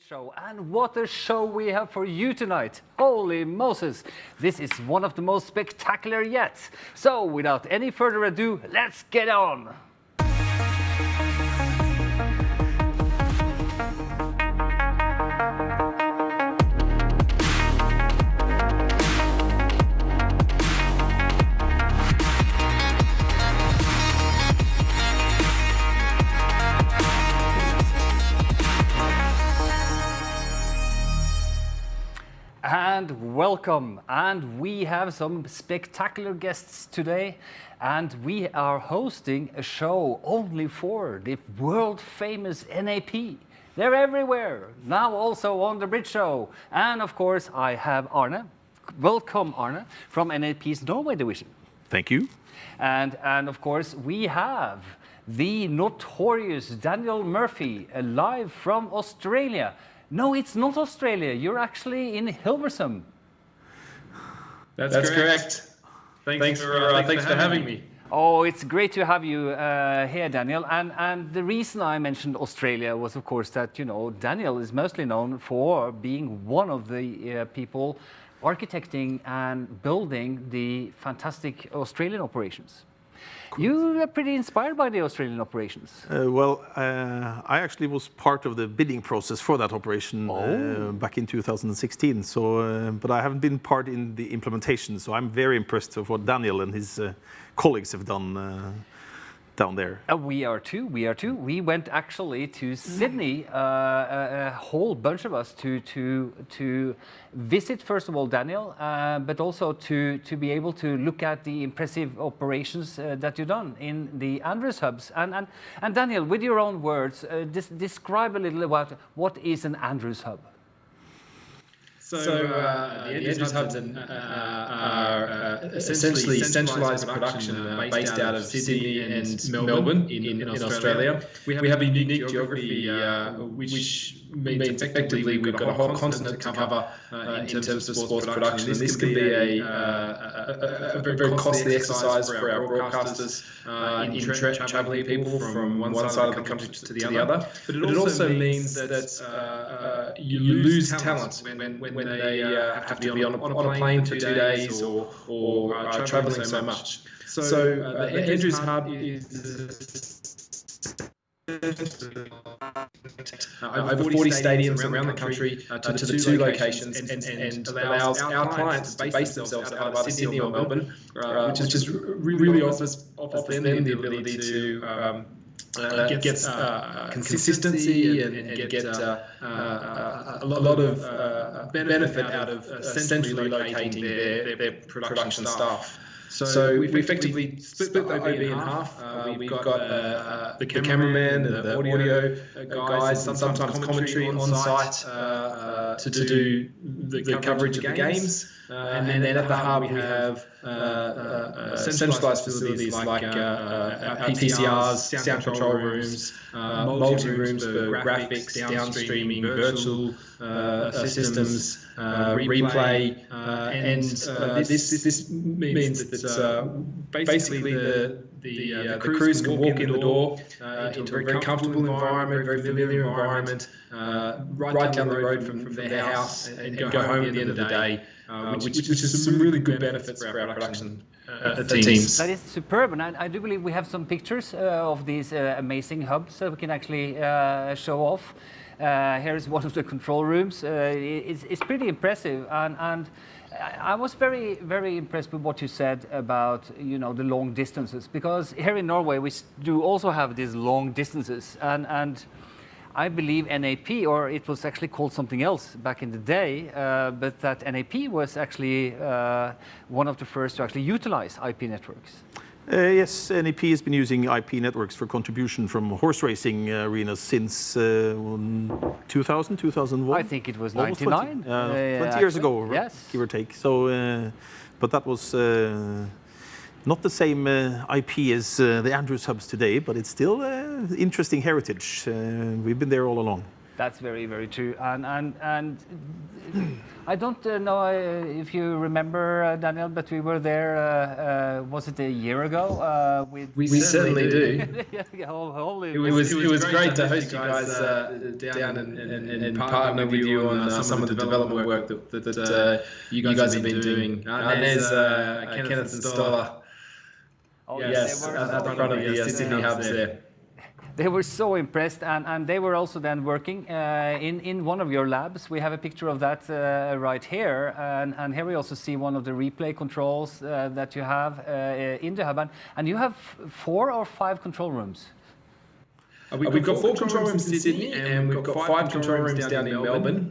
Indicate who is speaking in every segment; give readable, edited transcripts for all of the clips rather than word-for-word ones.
Speaker 1: Show. And what a show we have for you tonight. Holy Moses, this is one of the most spectacular yet. So without any further ado, let's get on. And welcome, and we have some spectacular guests today, and we are hosting a show only for the world famous NEP. They're everywhere, now also on the Bridge Show. And of course I have Arne. Welcome Arne, from NEP's Norway division.
Speaker 2: Thank you.
Speaker 1: And of course we have the notorious Daniel Murphy, live from Australia. No, it's not Australia. You're actually in Hilversum.
Speaker 3: That's correct. Thanks for having me.
Speaker 1: Oh, it's great to have you here, Daniel. And the reason I mentioned Australia was, of course, that, you know, Daniel is mostly known for being one of the people architecting and building the fantastic Australian operations. You are pretty inspired by the Australian operations.
Speaker 2: I actually was part of the bidding process for that operation back in 2016. But I haven't been part in the implementation. So I'm very impressed with what Daniel and his colleagues have done down there.
Speaker 1: We are too. We went actually to Sydney, a whole bunch of us, to visit, first of all, Daniel, but also to be able to look at the impressive operations that you've done in the Andrews hubs. And Daniel, with your own words, describe a little about what is an Andrews hub.
Speaker 3: So the Andrews hubs are essentially centralised production based out of Sydney and Melbourne in Australia. We have a unique geography which means effectively we've got a whole continent to cover in terms of sports production. And this can be a very costly exercise for our broadcasters in travelling people from one side of the country to the other. But it also means that you lose talent when they have to be on a plane for 2 days or travelling so much. So the Andrews Hub is over 40 stadiums around the country to the two locations and allows our clients to base themselves out of Sydney or Melbourne, which just really offers them the ability to get consistency and get a lot of benefit out of centrally locating their production staff. So we effectively split the OB in half. We've got the cameraman, the audio guys, and sometimes commentary on site to do the coverage of the games. And then at the hub we have centralised facilities like PCRs, sound control rooms, multi-rooms for graphics, downstreaming, virtual systems, replay, and this means that basically the crews can walk in the door into a very comfortable environment, very familiar environment, right down the road from their house and go home at the end of the day, which is some really good benefits for our production teams.
Speaker 1: That is superb, and I do believe we have some pictures of these amazing hubs that we can actually show off. Here is one of the control rooms. It's pretty impressive, and I was very, very impressed with what you said about, you know, the long distances, because here in Norway we do also have these long distances, and I believe NEP, or it was actually called something else back in the day, but that NEP was actually one of the first to actually utilize IP networks.
Speaker 2: Yes, NEP has been using IP networks for contribution from horse racing arenas since 2000, 2001.
Speaker 1: I think it was 99.
Speaker 2: 20 years ago,
Speaker 1: yes,
Speaker 2: give or take. So, but that was not the same IP as the Andrews hubs today, but it's still interesting heritage. We've been there all along.
Speaker 1: That's very, very true. And I don't know if you remember, Daniel, but we were there, was it a year ago?
Speaker 3: We certainly do.
Speaker 1: It
Speaker 3: was great to host you guys down and partner with you on some of the development work that you guys have been doing. Arne's Kenneth and Stoller.
Speaker 1: Oh,
Speaker 3: yes, at the front of the Sydney hubs there.
Speaker 1: They were so impressed, and they were also then working in one of your labs. We have a picture of that right here, and here we also see one of the replay controls that you have in the hub, and you have 4 or 5 control rooms.
Speaker 3: We've got 4 control rooms in Sydney, and we've got 5 control rooms down in Melbourne.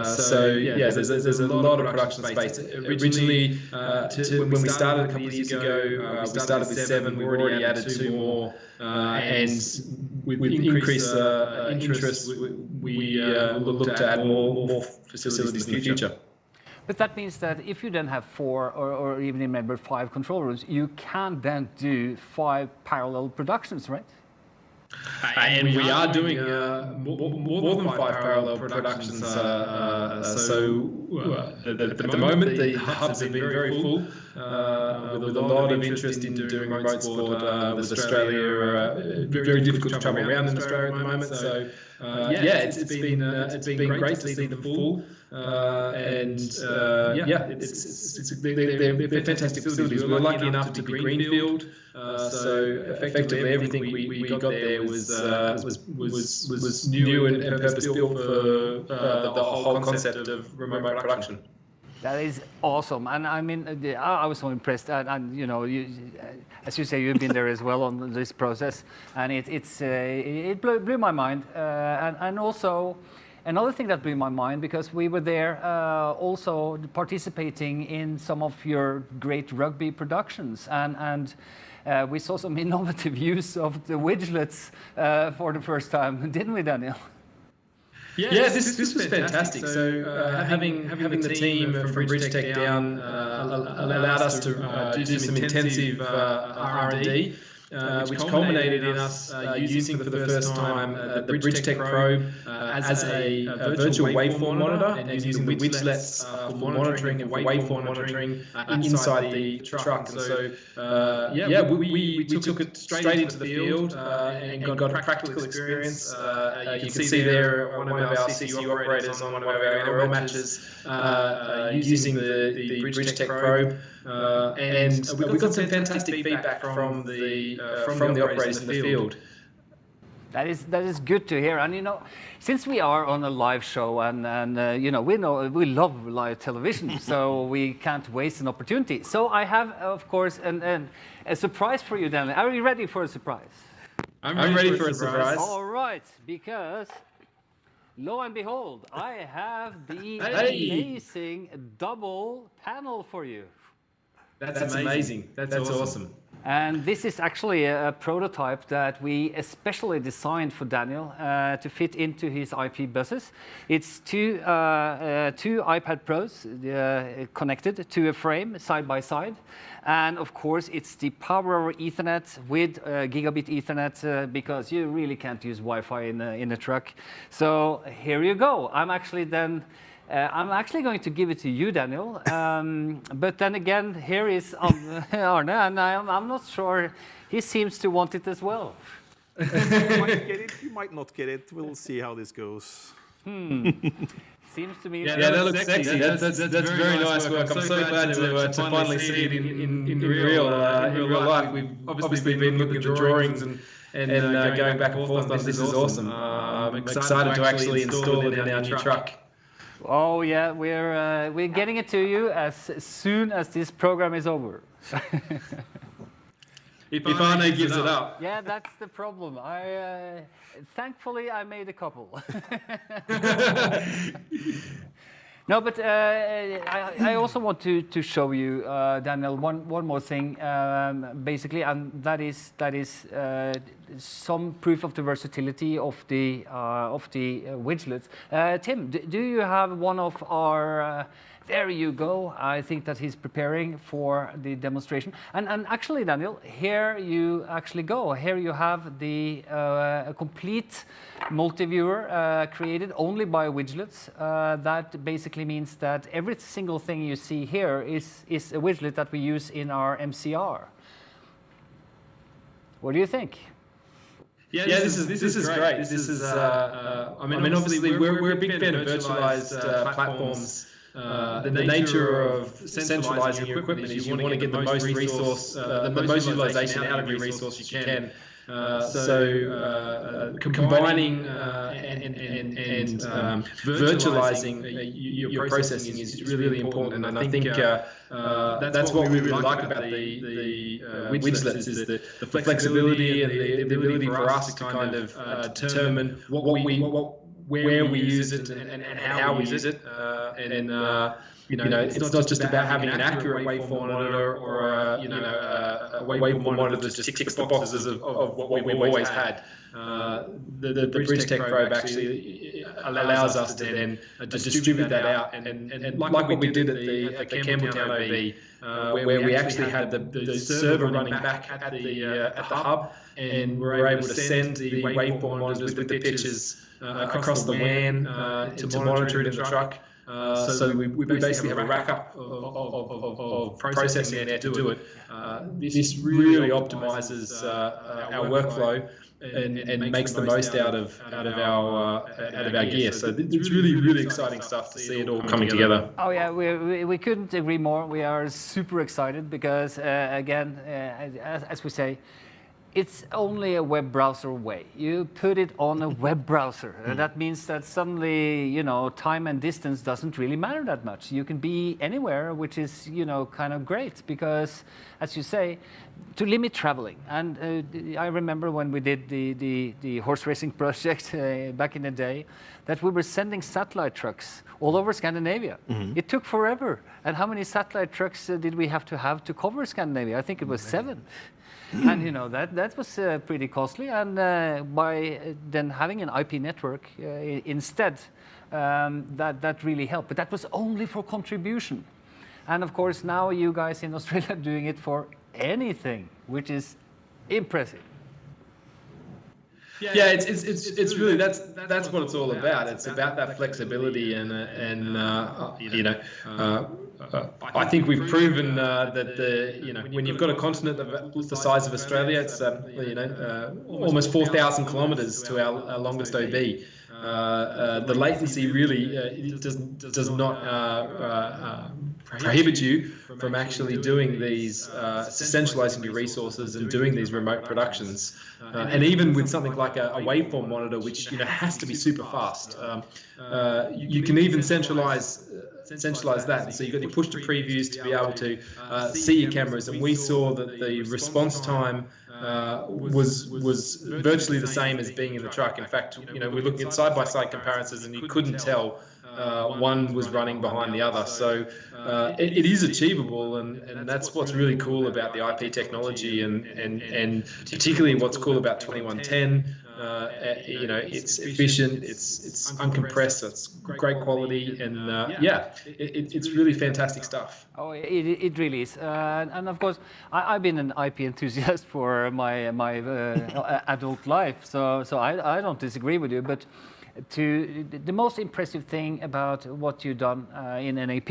Speaker 3: So yeah, there's a lot of production space. Originally, when we started a couple of years ago, we started with 7. We've already added 2 more, and with increased interest, we look to add more facilities in the future.
Speaker 1: But that means that if you then have 4 or even remember 5 control rooms, you can then do 5 parallel productions, right?
Speaker 3: And we are doing more than 5 parallel productions. So at the moment, the hubs have been very full, with a lot of interest in doing remote sport with Australia. Very difficult to travel around in Australia at the moment. So yeah, it's been great to see them full. And yeah, they're fantastic facilities. We're lucky enough to be greenfield. So effectively, everything we got there was new and purpose-built for the whole concept of remote production.
Speaker 1: That is awesome, and I mean, I was so impressed. And you know, as you say, you've been there as well on this process, and it blew my mind. And also, another thing that blew my mind, because we were there also participating in some of your great rugby productions, and we saw some innovative use of the widgets for the first time, didn't we, Daniel?
Speaker 3: Yeah, this was fantastic. So having the team from BridgeTech down allowed us to do some intensive R&D, which culminated in us using for the first time the BridgeTech probe as a virtual waveform monitor, and using the widgets for monitoring and waveform monitoring inside the truck. And so yeah, we took it straight into the field and got a practical experience. You can see there one of our CCU operators on one of our NRL matches using the BridgeTech probe. And we got some fantastic feedback from the operators in the field.
Speaker 1: That is good to hear. And you know, since we are on a live show, and you know we love live television, so we can't waste an opportunity. So I have, of course, a surprise for you, Daniel. Are you ready for a surprise?
Speaker 3: I'm ready for a surprise.
Speaker 1: All right, because lo and behold, I have the amazing double panel for you.
Speaker 3: That's amazing. That's awesome.
Speaker 1: And this is actually a prototype that we especially designed for Daniel to fit into his IP buses. It's two iPad Pros connected to a frame side by side. And of course, it's the power over Ethernet with gigabit Ethernet because you really can't use Wi-Fi in a truck. So here you go. I'm actually going to give it to you, Daniel. But then again, here is Arne, and I'm not sure. He seems to want it as well.
Speaker 2: You might get it, you might not get it. We'll see how this goes.
Speaker 1: Seems to me.
Speaker 3: Yeah, that looks sexy. That's very nice work. I'm so glad to finally see it in real life. We've obviously been looking at the drawings and going back and forth on this. Is awesome. I'm excited to actually install it in our new truck.
Speaker 1: Oh yeah, we're getting it to you as soon as this program is over.
Speaker 3: If Arne gives it up.
Speaker 1: Yeah, that's the problem. Thankfully I made a couple. No, but I also want to show you, Daniel, one more thing, basically, and that is some proof of the versatility of the widgets. Tim, do you have one of our? There you go. I think that he's preparing for the demonstration. And actually, Daniel, here you actually go. Here you have the a complete multi-viewer created only by widgets. That basically means that every single thing you see here is a widget that we use in our MCR. What do you think?
Speaker 3: Yeah, this is great. This is I mean, obviously we're a big fan of virtualized platforms. The nature of centralizing your equipment is you want to get the most resource, the most utilization out of your resource you can. Combining and virtualizing your processing is really important, and I think that's what we really like about the widgets is the flexibility and the ability for us to kind of determine where we use it and how we use it, you know, it's not just about having an accurate waveform monitor or a waveform monitor that just ticks the boxes of what we've always had. The BridgeTech probe actually allows us to then distribute that out, and like what we did at the Campbelltown OB, where we actually had the server running back at the hub, and we're able to send the waveform monitors with the pictures across the WAN to monitor it in the truck. So we basically have a rack up of processing in there to do it. This really optimizes our workflow and makes the most out of our gear. So it's really exciting stuff to see it all coming together.
Speaker 1: Oh yeah, we couldn't agree more. We are super excited because again, as we say, it's only a web browser away. You put it on a web browser. That means that suddenly, you know, time and distance doesn't really matter that much. You can be anywhere, which is, you know, kind of great because, as you say, to limit traveling. And I remember when we did the horse racing project back in the day, that we were sending satellite trucks all over Scandinavia. It took forever. And how many satellite trucks did we have to cover Scandinavia? I think it was 7. And you know that was pretty costly, and by then having an IP network instead, that really helped. But that was only for contribution, and of course now you guys in Australia are doing it for anything, which is impressive.
Speaker 3: Yeah, it's really that's what it's all about. It's about that flexibility and you know. I think we've proven that when you've got a continent the size of Australia, it's almost 4,000 kilometres to our longest OB. The latency really does not prohibit you from actually doing these, centralizing your resources and doing these remote productions. And even with something like a waveform monitor, which has to be super fast, you can even centralize that. So you've got your push to previews to be able to see your cameras, and we saw that the response time was virtually the same as being in the truck. In fact, we're looking at side-by-side comparisons, and you couldn't tell one was running behind the other. So it is achievable, and that's what's really cool about the IP technology, and particularly what's cool about 2110. It's efficient, it's uncompressed, it's great quality, and it's really fantastic stuff.
Speaker 1: Oh, it really is, and of course I've been an IP enthusiast for my adult life, so I don't disagree with you, but the most impressive thing about what you've done in NEP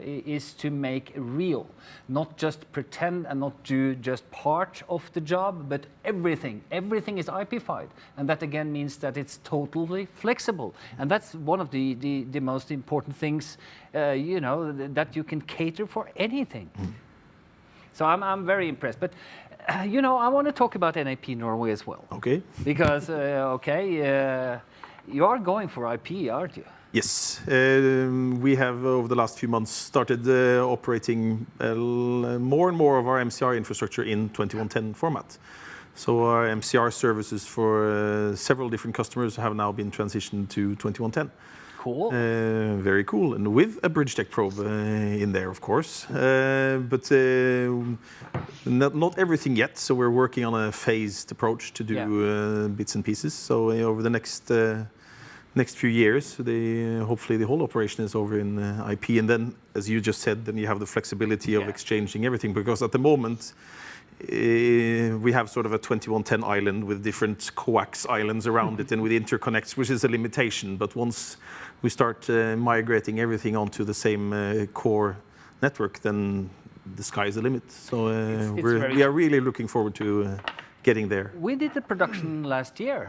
Speaker 1: is to make real, not just pretend and not do just part of the job, but everything. Everything is IP-fied, and that again means that it's totally flexible, and that's one of the most important things, that you can cater for anything. So I'm very impressed, but I want to talk about NEP Norway as well.
Speaker 2: Okay.
Speaker 1: Because you are going for IP, aren't you?
Speaker 2: Yes. We have, over the last few months, started operating more and more of our MCR infrastructure in 2110 format. So our MCR services for several different customers have now been transitioned to 2110.
Speaker 1: Cool.
Speaker 2: Very cool, and with a bridge deck probe in there, of course. But not everything yet, so we're working on a phased approach to do bits and pieces. So over the next few years, hopefully the whole operation is over in IP, and then, as you just said, then you have the flexibility of exchanging everything, because at the moment we have sort of a 2110 island with different coax islands around it and with interconnects, which is a limitation. But once we start migrating everything onto the same core network, then the sky is the limit. So we are really looking forward to getting there.
Speaker 1: We did the production last year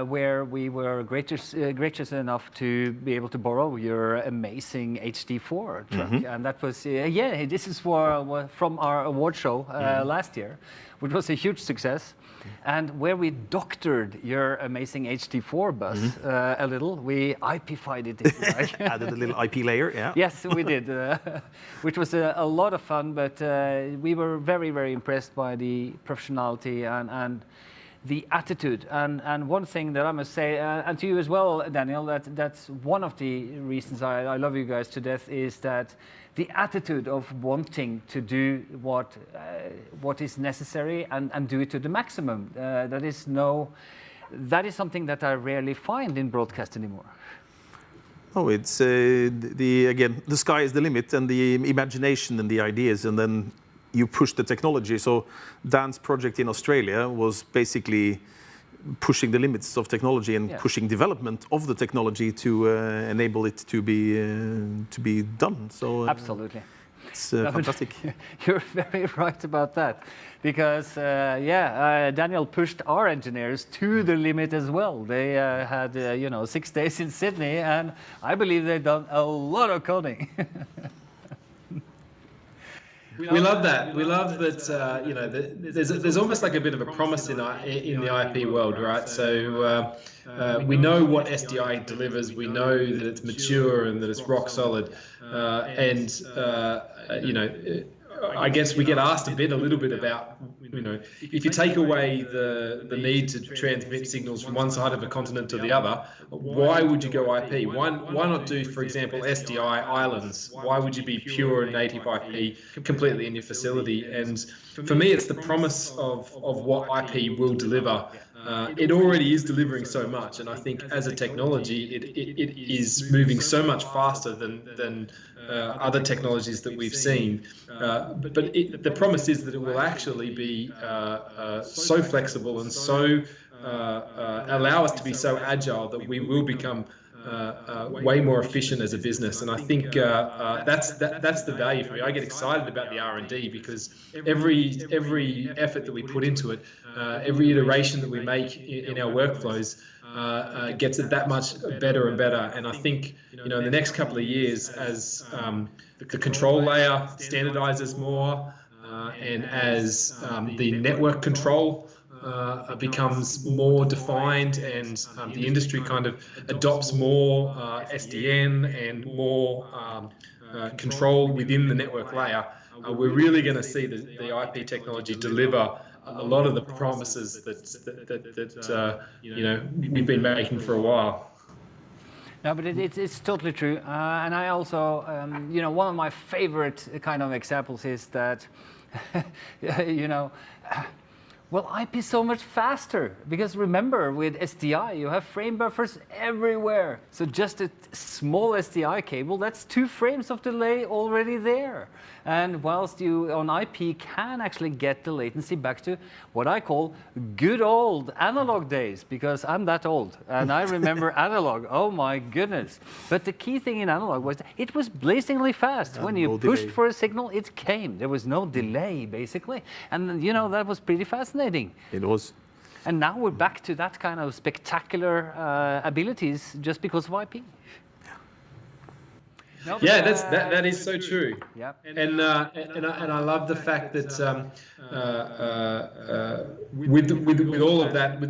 Speaker 1: where we were gracious enough to be able to borrow your amazing HD4 truck. And that was, this is from our award show last year, which was a huge success. And where we doctored your amazing HD4 bus a little, we IP-fied it, if you like.
Speaker 2: Added a little IP layer, yeah.
Speaker 1: Yes, we did, which was a lot of fun, but we were very, very impressed by the professionality and the attitude. And one thing that I must say, and to you as well, Daniel, that's one of the reasons I love you guys to death, is that the attitude of wanting to do what is necessary and do it to the maximum. That is something that I rarely find in broadcast anymore.
Speaker 2: Oh, it's again, the sky is the limit, and the imagination and the ideas, and then you push the technology. So Dan's project in Australia was basically pushing the limits of technology and pushing development of the technology to enable it to be done. So
Speaker 1: absolutely,
Speaker 2: it's fantastic.
Speaker 1: You're very right about that, because Daniel pushed our engineers to the limit as well. They had 6 days in Sydney, and I believe they've done a lot of coding.
Speaker 3: We love that. We love that. There's almost like a bit of a promise in the IP world, right? So we know what SDI delivers. We know that it's mature and that it's rock solid. I guess we get asked a little bit about, if you take away the need to transmit signals from one side of a continent to the other, why would you go IP? Why not do, for example, SDI islands? Why would you be pure and native IP completely in your facility? And for me, it's the promise of what IP will deliver. It already is delivering so much, and I think as a technology, it is moving so much faster than other technologies that we've seen. But the promise is that it will actually be so flexible and so allow us to be so agile that we will become way more efficient as a business. And I think that's the value for me. I get excited about the R&D because every effort that we put into it, every iteration that we make in our workflows gets it that much better and better. And I think in the next couple of years, as the control layer standardizes more, and as the network control becomes more defined, and the industry kind of adopts more SDN and more control within the network layer, we're really going to see the IP technology deliver a lot of the promises that we've been making for a while.
Speaker 1: No, but it's totally true. And I also, one of my favorite kind of examples is that, well, IP is so much faster, because remember, with SDI, you have frame buffers everywhere. So just a small SDI cable, that's 2 frames of delay already there. And whilst you on IP can actually get the latency back to what I call good old analog days, because I'm that old and I remember analog. Oh my goodness. But the key thing in analog was it was blazingly fast. When you pushed for a signal, it came. There was no delay, basically. And that was pretty fascinating.
Speaker 2: It was.
Speaker 1: And now we're back to that kind of spectacular abilities just because of IP.
Speaker 3: No, yeah, that is so true.
Speaker 1: Yeah.
Speaker 3: And I love the fact that with all of that,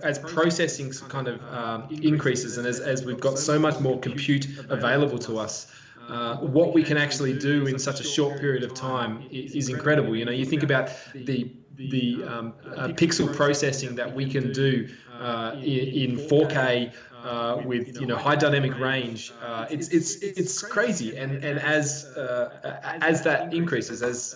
Speaker 3: as processing kind of increases, and as we've got so much more compute available to us, what we can actually do in such a short period of time is incredible. You think about the pixel processing that we can do in 4K with high dynamic range. It's crazy, and as that increases, as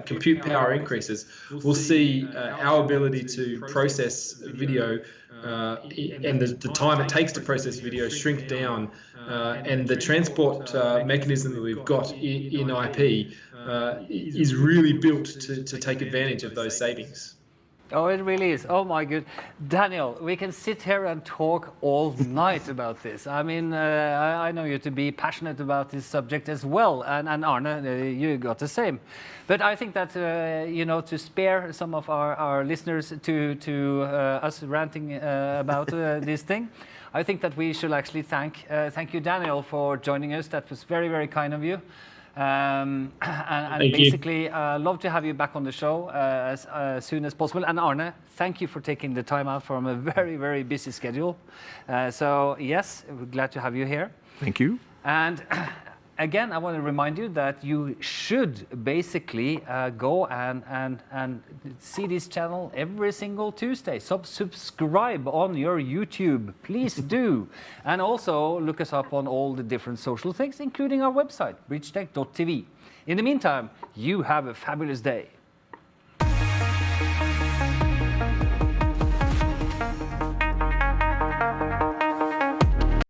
Speaker 3: compute power increases, we'll see our ability to process video and the time it takes to process video shrink down, and the transport mechanism that we've got in IP is really built to take advantage of those savings.
Speaker 1: Oh, it really is. Oh my good. Daniel, we can sit here and talk all night about this. I mean, I know you to be passionate about this subject as well, and Arne, you got the same. But I think that, to spare some of our listeners to us ranting about this thing, I think that we should actually thank you, Daniel, for joining us. That was very, very kind of you. And basically, love to have you back on the show as soon as possible. And Arne, thank you for taking the time out from a very, very busy schedule. So yes, we're glad to have you here.
Speaker 2: Thank you.
Speaker 1: And again, I want to remind you that you should basically go and see this channel every single Tuesday. Subscribe on your YouTube, please do. And also look us up on all the different social things, including our website, bridgetech.tv. In the meantime, you have a fabulous day.